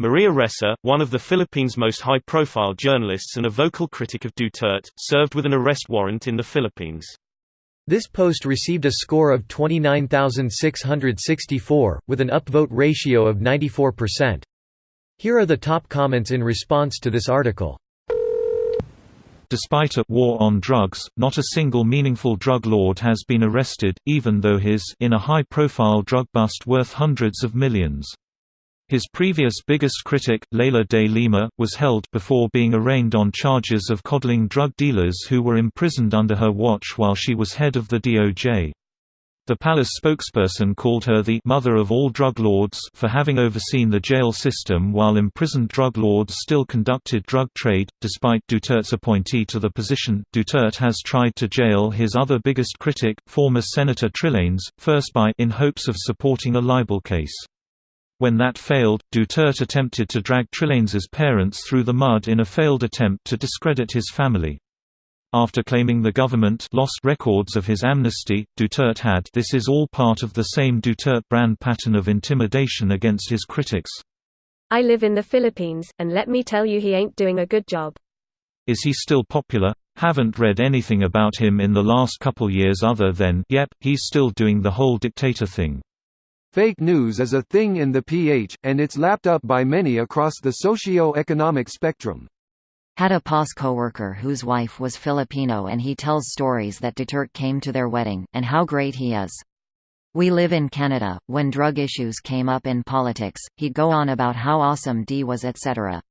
Maria Ressa, one of the Philippines' most high-profile journalists and a vocal critic of Duterte, served with an arrest warrant in the Philippines. This post received a score of 29,664, with an upvote ratio of 94%. Here are the top comments in response to this article. Despite a war on drugs, not a single meaningful drug lord has been arrested, even though his in a high-profile drug bust worth hundreds of millions. His previous biggest critic, Leila de Lima, was held before being arraigned on charges of coddling drug dealers who were imprisoned under her watch while she was head of the DOJ. The palace spokesperson called her the "mother of all drug lords" for having overseen the jail system while imprisoned drug lords still conducted drug trade. Despite Duterte's appointee to the position, Duterte has tried to jail his other biggest critic, former Senator Trillanes, first in hopes of supporting a libel case. When that failed, Duterte attempted to drag Trillanes's parents through the mud in a failed attempt to discredit his family. After claiming the government lost records of his amnesty, Duterte had "This is all part of the same Duterte brand pattern of intimidation against his critics." I live in the Philippines, and let me tell you he ain't doing a good job. Is he still popular? Haven't read anything about him in the last couple years other than, yep, he's still doing the whole dictator thing. Fake news is a thing in the PH, and it's lapped up by many across the socio-economic spectrum. Had a POS coworker whose wife was Filipino, and he tells stories that Duterte came to their wedding, and how great he is. We live in Canada. When drug issues came up in politics, he'd go on about how awesome D was, etc.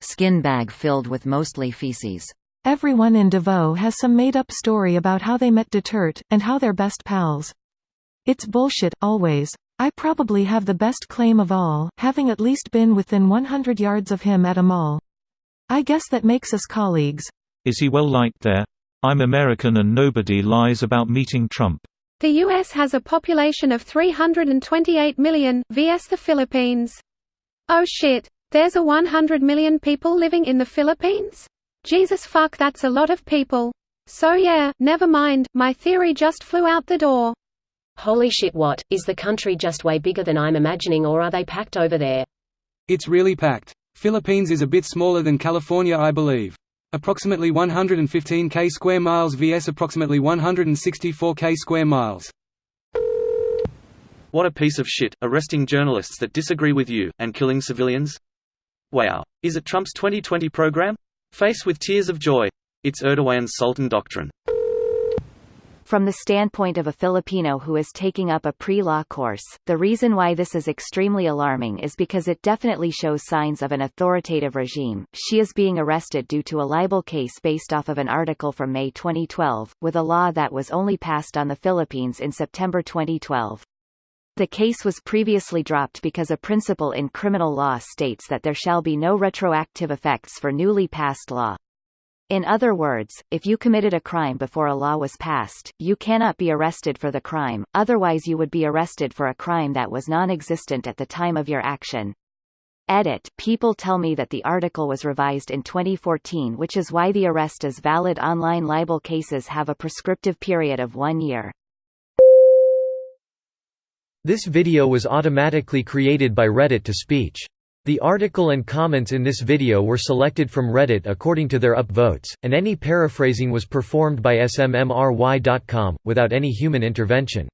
Skin bag filled with mostly feces. Everyone in Davao has some made-up story about how they met Duterte, and how they're best pals. It's bullshit, always. I probably have the best claim of all, having at least been within 100 yards of him at a mall. I guess that makes us colleagues. Is he well liked there? I'm American and nobody lies about meeting Trump. The US has a population of 328 million, vs the Philippines. Oh shit, there's a 100 million people living in the Philippines? Jesus fuck, that's a lot of people. So yeah, never mind, my theory just flew out the door. Holy shit, what, is the country just way bigger than I'm imagining, or are they packed over there? It's really packed. Philippines is a bit smaller than California, I believe. Approximately 115 square miles vs approximately 164 square miles. What a piece of shit, arresting journalists that disagree with you, and killing civilians? Wow. Is it Trump's 2020 program? Face with tears of joy. It's Erdogan's Sultan doctrine. From the standpoint of a Filipino who is taking up a pre-law course, the reason why this is extremely alarming is because it definitely shows signs of an authoritative regime. She is being arrested due to a libel case based off of an article from May 2012, with a law that was only passed on the Philippines in September 2012. The case was previously dropped because a principle in criminal law states that there shall be no retroactive effects for newly passed law. In other words, if you committed a crime before a law was passed, you cannot be arrested for the crime, otherwise you would be arrested for a crime that was non-existent at the time of your action. Edit. People tell me that the article was revised in 2014, which is why the arrest is valid. Online libel cases have a prescriptive period of 1 year. This video was automatically created by Reddit to speech. The article and comments in this video were selected from Reddit according to their upvotes, and any paraphrasing was performed by smmry.com, without any human intervention.